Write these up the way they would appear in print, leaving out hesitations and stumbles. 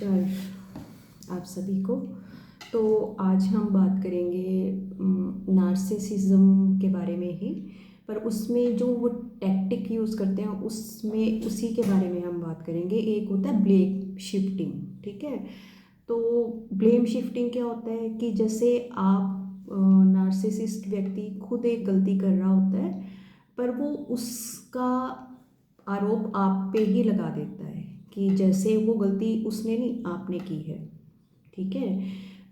नमस्कार आप सभी को। तो आज हम बात करेंगे नार्सिसिज्म के बारे में ही, पर उसमें जो वो टैक्टिक यूज़ करते हैं उसमें उसी के बारे में हम बात करेंगे। एक होता है ब्लेम शिफ्टिंग, ठीक है। तो ब्लेम शिफ्टिंग क्या होता है कि जैसे आप नार्सिसिस्ट व्यक्ति खुद एक गलती कर रहा होता है, पर वो उसका आरोप आप पे ही लगा देता है कि जैसे वो गलती उसने नहीं आपने की है, ठीक है।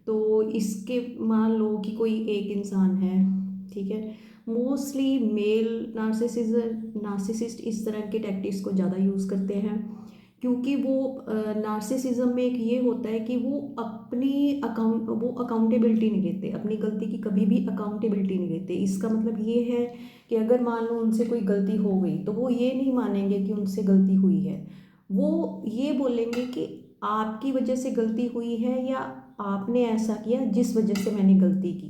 तो इसके मान लो कि कोई एक इंसान है, ठीक है। मोस्टली मेल नार्सिसिस्ट इस तरह के टैक्टिक्स को ज़्यादा यूज़ करते हैं, क्योंकि वो नार्सिसिज्म में एक ये होता है कि वो अकाउंटेबिलिटी नहीं लेते, अपनी गलती की कभी भी अकाउंटेबिलिटी नहीं लेते। इसका मतलब ये है कि अगर मान लो उनसे कोई गलती हो गई तो वो ये नहीं मानेंगे कि उनसे गलती हुई है। वो ये बोलेंगे कि आपकी वजह से गलती हुई है या आपने ऐसा किया जिस वजह से मैंने गलती की,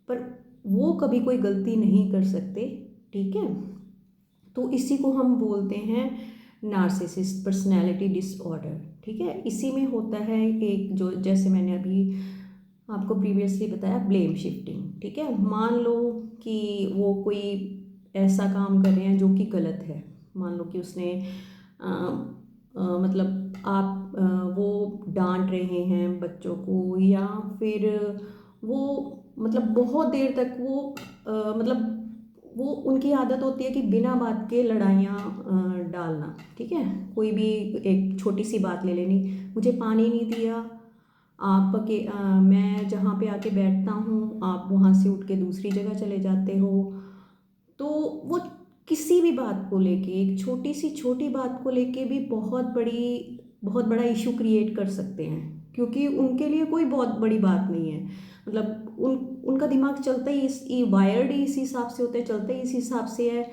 पर वो कभी कोई गलती नहीं कर सकते, ठीक है। तो इसी को हम बोलते हैं नार्सिसिस्ट पर्सनैलिटी डिसऑर्डर, ठीक है। इसी में होता है एक, जो जैसे मैंने अभी आपको प्रीवियसली बताया, ब्लेम शिफ्टिंग, ठीक है। मान लो कि वो कोई ऐसा काम कर रहे हैं जो कि गलत है। मान लो कि उसने मतलब वो डांट रहे हैं बच्चों को, या फिर वो मतलब बहुत देर तक वो मतलब वो उनकी आदत होती है कि बिना बात के लड़ाइयाँ डालना, ठीक है। कोई भी एक छोटी सी बात ले लेनी, मुझे पानी नहीं दिया मैं जहाँ पे आके बैठता हूँ आप वहाँ से उठ के दूसरी जगह चले जाते हो। तो वो किसी भी बात को लेके, एक छोटी बात को लेके भी बहुत बड़ा इशू क्रिएट कर सकते हैं, क्योंकि उनके लिए कोई बहुत बड़ी बात नहीं है। मतलब उनका दिमाग चलता ही वायर्ड ही इस हिसाब से होता है, चलता ही इस हिसाब से है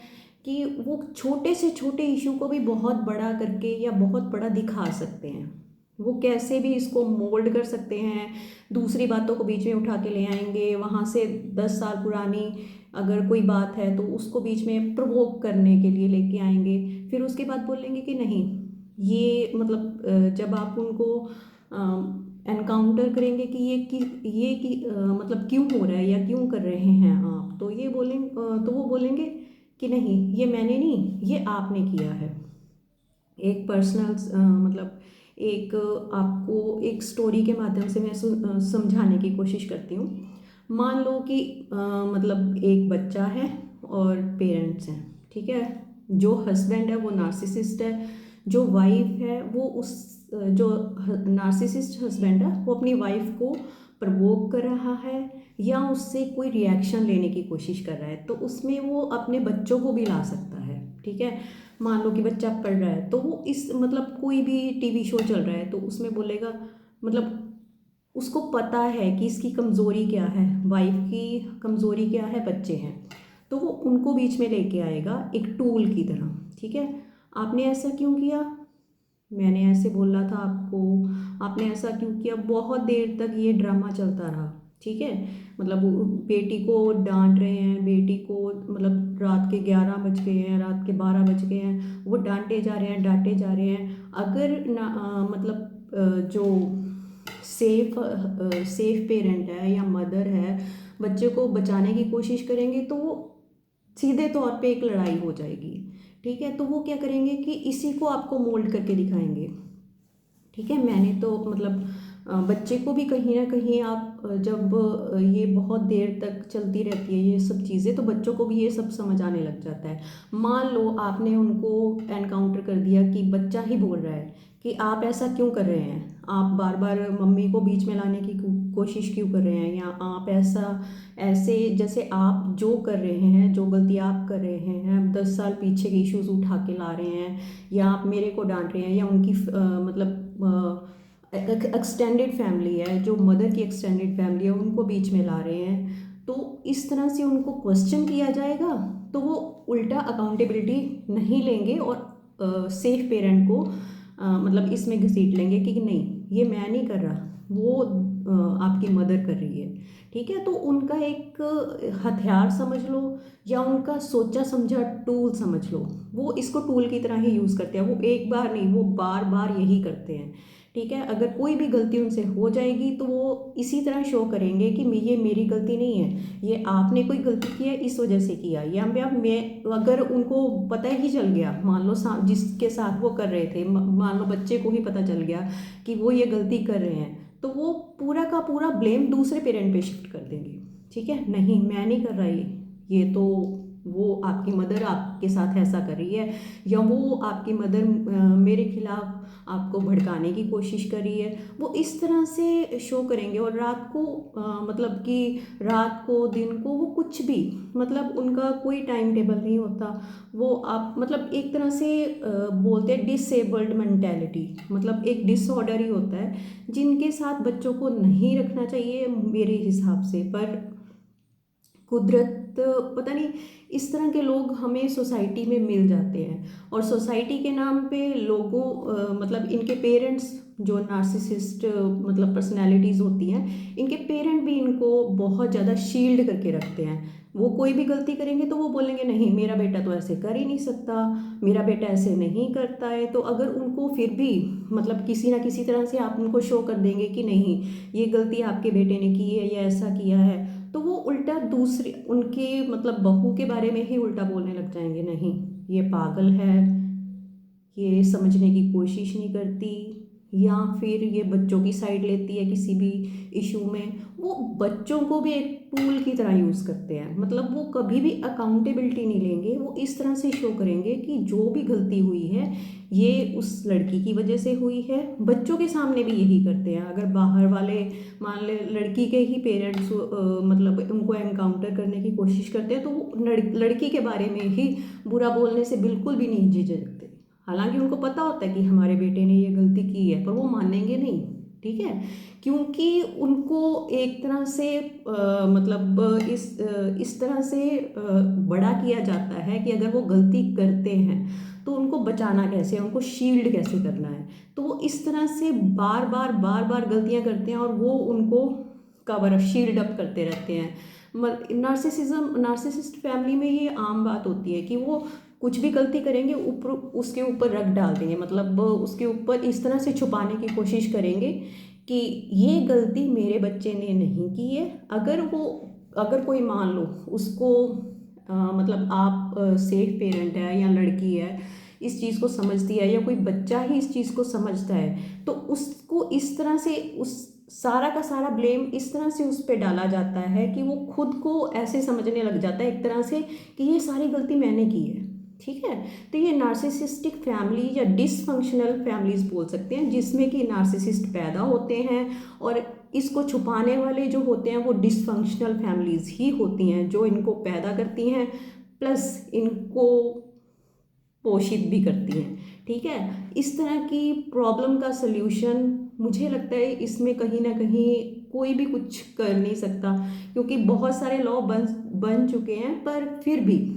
कि वो छोटे से छोटे इशू को भी बहुत बड़ा करके या बहुत बड़ा दिखा सकते हैं। वो कैसे भी इसको मोल्ड कर सकते हैं, दूसरी बातों को बीच में उठा के ले आएंगे, वहाँ से 10 साल पुरानी अगर कोई बात है तो उसको बीच में प्रोवोक करने के लिए लेके आएंगे। फिर उसके बाद बोलेंगे कि नहीं, ये मतलब जब आप उनको एनकाउंटर करेंगे कि मतलब क्यों हो रहा है या क्यों कर रहे हैं आप, तो तो वो बोलेंगे कि नहीं, ये मैंने नहीं, ये आपने किया है। एक पर्सनल मतलब एक आपको एक स्टोरी के माध्यम से मैं समझाने की कोशिश करती हूँ। मान लो कि मतलब एक बच्चा है और पेरेंट्स हैं, ठीक है। जो हस्बैंड है वो नार्सिसिस्ट है, जो वाइफ है वो जो नार्सिसिस्ट हस्बैंड है वो अपनी वाइफ को प्रवोक कर रहा है या उससे कोई रिएक्शन लेने की कोशिश कर रहा है, तो उसमें वो अपने बच्चों को भी ला सकता है, ठीक है। मान लो कि बच्चा पढ़ रहा है तो वो इस मतलब कोई भी टीवी शो चल रहा है तो उसमें बोलेगा, मतलब उसको पता है कि इसकी कमज़ोरी क्या है, वाइफ की कमज़ोरी क्या है, बच्चे हैं, तो वो उनको बीच में लेके आएगा एक टूल की तरह, ठीक है। आपने ऐसा क्यों किया, मैंने ऐसे बोला था आपको, आपने ऐसा क्यों किया, बहुत देर तक ये ड्रामा चलता रहा, ठीक है। मतलब वो बेटी को डांट रहे हैं, बेटी को मतलब रात के 11 बज गए हैं, रात के 12 बज गए हैं, वो डांटे जा रहे हैं, डांटे जा रहे हैं। अगर ना मतलब जो सेफ पेरेंट है या मदर है, बच्चे को बचाने की कोशिश करेंगे तो वो सीधे तौर पे एक लड़ाई हो जाएगी, ठीक है। तो वो क्या करेंगे कि इसी को आपको मोल्ड करके दिखाएंगे, ठीक है। मैंने तो मतलब बच्चे को भी कहीं ना कहीं आप जब ये बहुत देर तक चलती रहती है ये सब चीज़ें, तो बच्चों को भी ये सब समझ आने लग जाता है। मान लो आपने उनको एनकाउंटर कर दिया कि बच्चा ही बोल रहा है कि आप ऐसा क्यों कर रहे हैं, आप बार बार मम्मी को बीच में लाने की कोशिश क्यों कर रहे हैं, या आप ऐसे जैसे आप जो कर रहे हैं, जो गलती आप कर रहे हैं, 10 साल पीछे के इश्यूज उठा के ला रहे हैं, या आप मेरे को डांट रहे हैं, या उनकी मतलब एक्सटेंडेड फैमिली है, जो मदर की एक्सटेंडेड फैमिली है, उनको बीच में ला रहे हैं। तो इस तरह से उनको क्वेश्चन किया जाएगा तो वो उल्टा अकाउंटेबिलिटी नहीं लेंगे और सेफ पेरेंट को मतलब इसमें घसीट लेंगे कि नहीं, ये मैं नहीं कर रहा, वो आपकी मदर कर रही है, ठीक है। तो उनका एक हथियार समझ लो या उनका सोचा समझा टूल समझ लो, वो इसको टूल की तरह ही यूज़ करते हैं। वो एक बार नहीं, वो बार बार यही करते हैं, ठीक है। अगर कोई भी गलती उनसे हो जाएगी तो वो इसी तरह शो करेंगे कि ये मेरी गलती नहीं है, ये आपने कोई गलती की है इस वजह से किया। या मैं अगर उनको पता ही चल गया, मान लो जिसके साथ वो कर रहे थे, मान लो बच्चे को ही पता चल गया कि वो ये गलती कर रहे हैं, तो वो पूरा का पूरा ब्लेम दूसरे पेरेंट पे शिफ्ट कर देंगे। ठीक है, नहीं मैं नहीं कर रहा, ये तो वो आपकी मदर आपके साथ ऐसा कर रही है, या वो आपकी मदर मेरे खिलाफ आपको भड़काने की कोशिश कर रही है। वो इस तरह से शो करेंगे। और रात को मतलब कि रात को दिन को वो कुछ भी, मतलब उनका कोई टाइम टेबल नहीं होता। वो आप मतलब एक तरह से बोलते हैं डिसेबल्ड मेंटेलिटी, मतलब एक डिसऑर्डर ही होता है जिनके साथ बच्चों को नहीं रखना चाहिए मेरे हिसाब से। पर कुदरत पता नहीं, इस तरह के लोग हमें सोसाइटी में मिल जाते हैं। और सोसाइटी के नाम पे लोगों मतलब इनके पेरेंट्स जो नार्सिसिस्ट मतलब पर्सनालिटीज़ होती हैं, इनके पेरेंट भी इनको बहुत ज़्यादा शील्ड करके रखते हैं। वो कोई भी गलती करेंगे तो वो बोलेंगे नहीं मेरा बेटा तो ऐसे कर ही नहीं सकता, मेरा बेटा ऐसे नहीं करता है। तो अगर उनको फिर भी मतलब किसी ना किसी तरह से आप उनको शो कर देंगे कि नहीं ये गलती आपके बेटे ने की है या ऐसा किया है, तो वो उल्टा दूसरे उनके मतलब बहू के बारे में ही उल्टा बोलने लग जाएंगे, नहीं ये पागल है, ये समझने की कोशिश नहीं करती, या फिर ये बच्चों की साइड लेती है किसी भी इशू में। वो बच्चों को भी एक टूल की तरह यूज़ करते हैं, मतलब वो कभी भी अकाउंटेबिलिटी नहीं लेंगे। वो इस तरह से शो करेंगे कि जो भी गलती हुई है ये उस लड़की की वजह से हुई है। बच्चों के सामने भी यही करते हैं। अगर बाहर वाले मान ले लड़की के ही पेरेंट्स मतलब उनको एनकाउंटर करने की कोशिश करते हैं तो वो लड़की के बारे में ही बुरा बोलने से बिल्कुल भी नहीं झिझकते। हालांकि उनको पता होता है कि हमारे बेटे ने ये गलती की है, पर वो मानेंगे नहीं। ठीक है, क्योंकि उनको एक तरह से मतलब इस तरह से बड़ा किया जाता है कि अगर वो गलती करते हैं तो उनको बचाना कैसे है, उनको शील्ड कैसे करना है। तो वो इस तरह से बार बार गलतियां करते हैं और वो उनको कवर अप शील्ड अप करते रहते हैं। नार्सिसिस्ट फैमिली में ये आम बात होती है कि वो कुछ भी गलती करेंगे ऊपर उसके ऊपर रख डाल देंगे, मतलब उसके ऊपर इस तरह से छुपाने की कोशिश करेंगे कि ये गलती मेरे बच्चे ने नहीं की है। अगर कोई मान लो उसको मतलब आप सेफ पेरेंट है या लड़की है इस चीज़ को समझती है, या कोई बच्चा ही इस चीज़ को समझता है, तो उसको इस तरह से उस सारा का सारा ब्लेम इस तरह से उस पर डाला जाता है कि वो खुद को ऐसे समझने लग जाता है एक तरह से कि ये सारी गलती मैंने की है। ठीक है, तो ये नार्सिसिस्टिक फैमिली या डिसफंक्शनल फैमिलीज बोल सकते हैं, जिसमें कि नार्सिसिस्ट पैदा होते हैं और इसको छुपाने वाले जो होते हैं वो डिसफंक्शनल फैमिलीज ही होती हैं जो इनको पैदा करती हैं, प्लस इनको पोषित भी करती हैं। ठीक है, इस तरह की प्रॉब्लम का सल्यूशन मुझे लगता है इसमें कहीं ना कहीं कोई भी कुछ कर नहीं सकता, क्योंकि बहुत सारे लॉ बन चुके हैं, पर फिर भी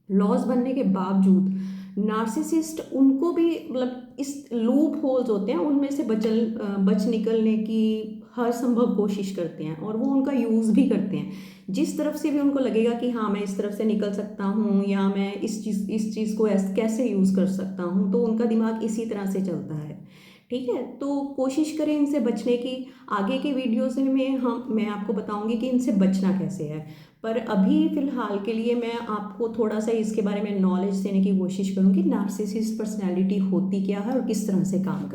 लॉज बनने के बावजूद नार्सिसिस्ट उनको भी मतलब इस लूप होल्स होते हैं उनमें से बच निकलने की हर संभव कोशिश करते हैं, और वो उनका यूज़ भी करते हैं। जिस तरफ से भी उनको लगेगा कि हाँ मैं इस तरफ से निकल सकता हूँ या मैं इस चीज़ को कैसे यूज़ कर सकता हूँ, तो उनका दिमाग इसी तरह से चलता है। ठीक है, तो कोशिश करें इनसे बचने की। आगे के वीडियोज़ में मैं आपको बताऊंगी कि इनसे बचना कैसे है। पर अभी फ़िलहाल के लिए मैं आपको थोड़ा सा इसके बारे में नॉलेज देने की कोशिश करूँगी, नार्सिसिस्ट पर्सनैलिटी होती क्या है और किस तरह से काम करती है।